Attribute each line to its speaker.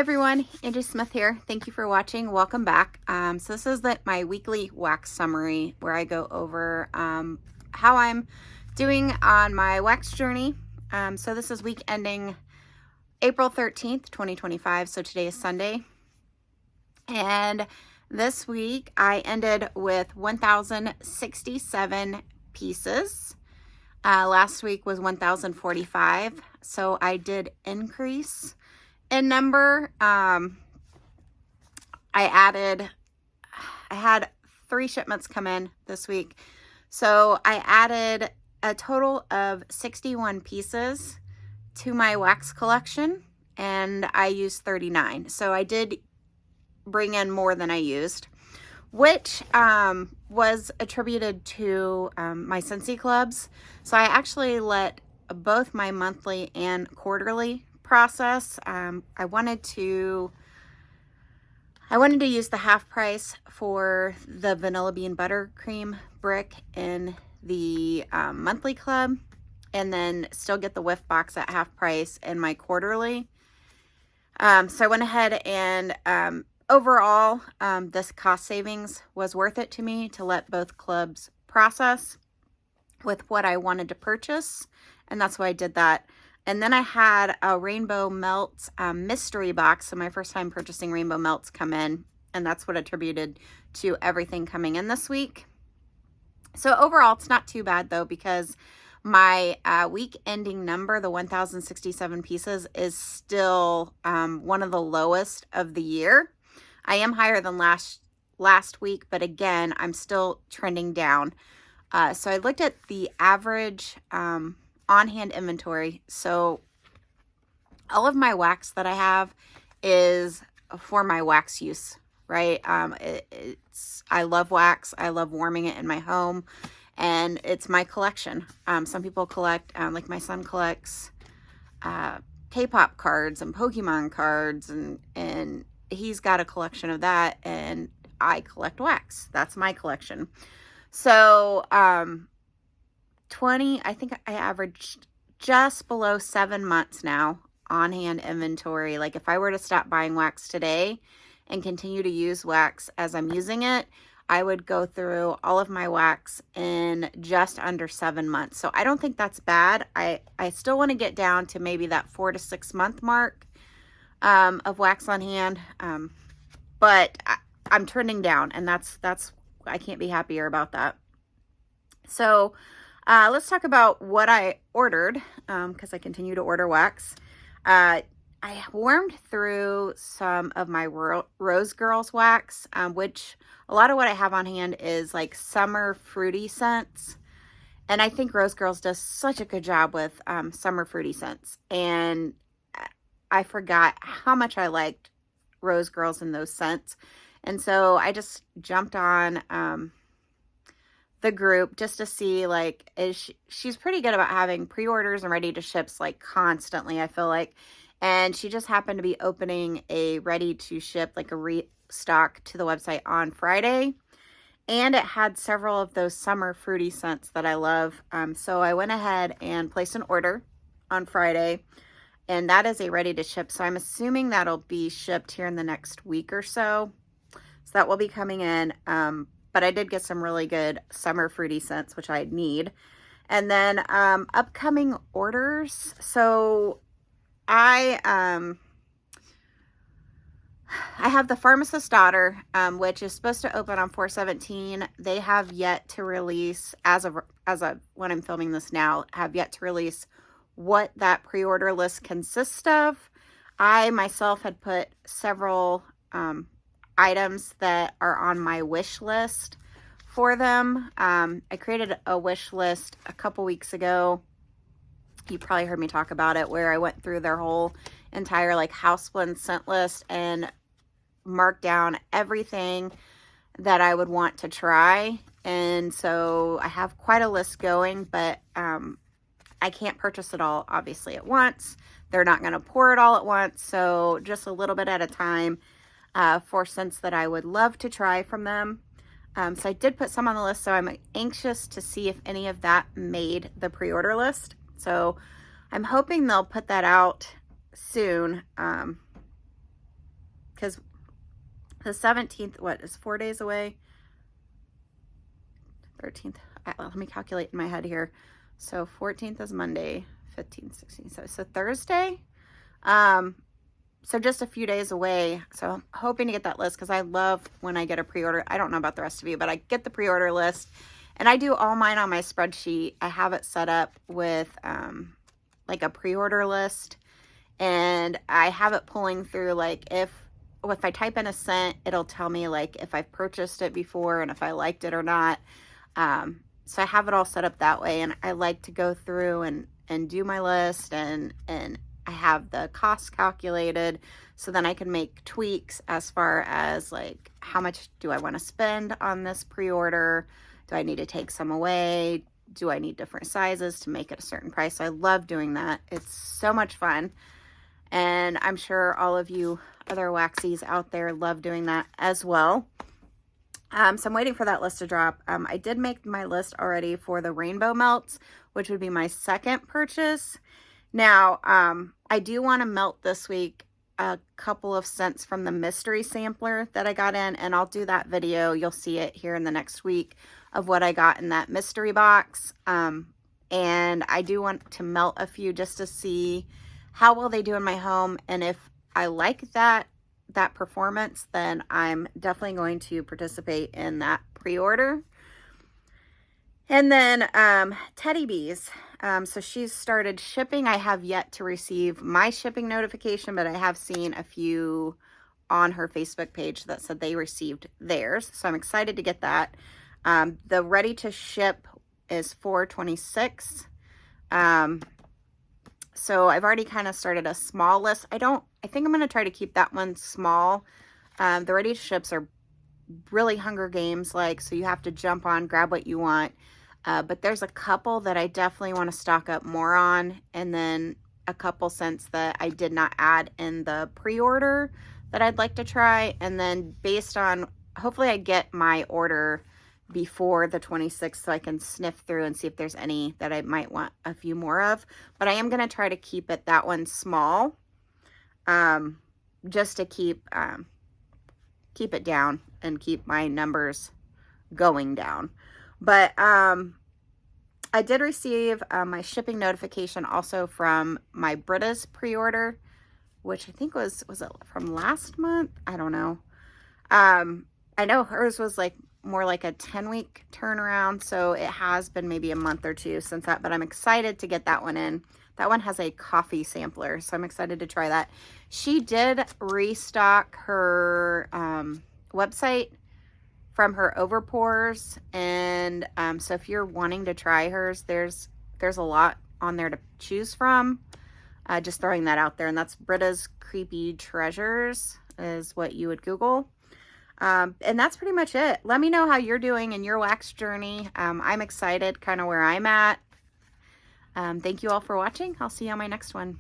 Speaker 1: everyone, Angie Smith here. Thank you for watching. Welcome back. So this is my weekly wax summary where I go over how I'm doing on my wax journey. So this is week ending April 13th, 2025. So today is Sunday. And this week I ended with 1,067 pieces. Last week was 1,045. So I did increase in number. I had 3 shipments come in this week. So I added a total of 61 pieces to my wax collection, and I used 39. So I did bring in more than I used, which was attributed to my Scentsy clubs. So I actually let both my monthly and quarterly process. I wanted to use the half price for the vanilla bean buttercream brick in the monthly club, and then still get the whiff box at half price in my quarterly. So I went ahead and overall, this cost savings was worth it to me to let both clubs process with what I wanted to purchase, and that's why I did that. And then I had a Rainbow Melts mystery box, so my first time purchasing Rainbow Melts, come in, and that's what attributed to everything coming in this week. So overall, it's not too bad though, because my week ending number, the 1,067 pieces, is still one of the lowest of the year. I am higher than last week, but again, I'm still trending down. So I looked at the average on-hand inventory. So all of my wax that I have is for my wax use, right? I love wax. I love warming it in my home, and it's my collection. Some people collect, like my son collects K-pop cards and Pokemon cards, and he's got a collection of that, and I collect wax. That's my collection. So I think I averaged just below 7 months now on hand inventory. Like if I were to stop buying wax today and continue to use wax as I'm using it, I would go through all of my wax in just under 7 months. So I don't think that's bad. I still want to get down to maybe that 4 to 6 month mark of wax on hand. But I'm trending down, and that's I can't be happier about that. So let's talk about what I ordered, because I continue to order wax. I warmed through some of my Rose Girls wax, which a lot of what I have on hand is like summer fruity scents. And I think Rose Girls does such a good job with summer fruity scents. And I forgot how much I liked Rose Girls and those scents. And so I just jumped on the group just to see, like, she's pretty good about having pre-orders and ready to ships like constantly, I feel like. And she just happened to be opening a ready to ship, like a restock to the website on Friday. And it had several of those summer fruity scents that I love. So I went ahead and placed an order on Friday, and that is a ready to ship. So I'm assuming that'll be shipped here in the next week or so. So that will be coming in. But I did get some really good summer fruity scents, which I need. And then upcoming orders. So I have the Pharmacist's Daughter, which is supposed to open on 4/17. They have yet to release, as of when I'm filming this now, have yet to release what that pre-order list consists of. I myself had put several items that are on my wish list for them. I created a wish list a couple weeks ago. You probably heard me talk about it, where I went through their whole entire like house blend scent list and marked down everything that I would want to try. And so I have quite a list going, but I can't purchase it all obviously at once. They're not going to pour it all at once, so just a little bit at a time for scents that I would love to try from them. So I did put some on the list, so I'm anxious to see if any of that made the pre-order list. So I'm hoping they'll put that out soon. because the 17th, what is 4 days away? 13th. Let me calculate in my head here. So 14th is Monday, 15th, 16th. So Thursday. So just a few days away. So I'm hoping to get that list because I love when I get a pre-order. I don't know about the rest of you, but I get the pre-order list and I do all mine on my spreadsheet. I have it set up with like a pre-order list, and I have it pulling through like if I type in a scent, it'll tell me like if I've purchased it before and if I liked it or not. So I have it all set up that way, and I like to go through and do my list, and I have the costs calculated so then I can make tweaks as far as like how much do I want to spend on this pre-order? Do I need to take some away? Do I need different sizes to make it a certain price? So I love doing that. It's so much fun. And I'm sure all of you other waxies out there love doing that as well. So I'm waiting for that list to drop. I did make my list already for the rainbow melts, which would be my second purchase. Now, I do want to melt this week a couple of scents from the mystery sampler that I got in, and I'll do that video. You'll see it here in the next week of what I got in that mystery box. And I do want to melt a few just to see how well they do in my home, and if I like that performance, then I'm definitely going to participate in that pre-order. And then Teddy Bees. So she's started shipping. I have yet to receive my shipping notification, but I have seen a few on her Facebook page that said they received theirs. So I'm excited to get that. The ready to ship is 4/26. So I've already kind of started a small list. I think I'm going to try to keep that one small. The ready to ships are really Hunger Games like, so you have to jump on, grab what you want. But there's a couple that I definitely want to stock up more on, and then a couple scents that I did not add in the pre-order that I'd like to try. And then based on, hopefully I get my order before the 26th so I can sniff through and see if there's any that I might want a few more of. But I am going to try to keep that one small, just to keep it down and keep my numbers going down. But I did receive my shipping notification also from my Britta's pre-order, which I think was it from last month? I don't know. I know hers was like more like a 10-week turnaround, so it has been maybe a month or two since that, but I'm excited to get that one in. That one has a coffee sampler, so I'm excited to try that. She did restock her website from her Overpours, and so if you're wanting to try hers, there's a lot on there to choose from. Just throwing that out there, and that's Britta's Creepy Treasures is what you would Google. And that's pretty much it. Let me know how you're doing in your wax journey. I'm excited kind of where I'm at. Thank you all for watching. I'll see you on my next one.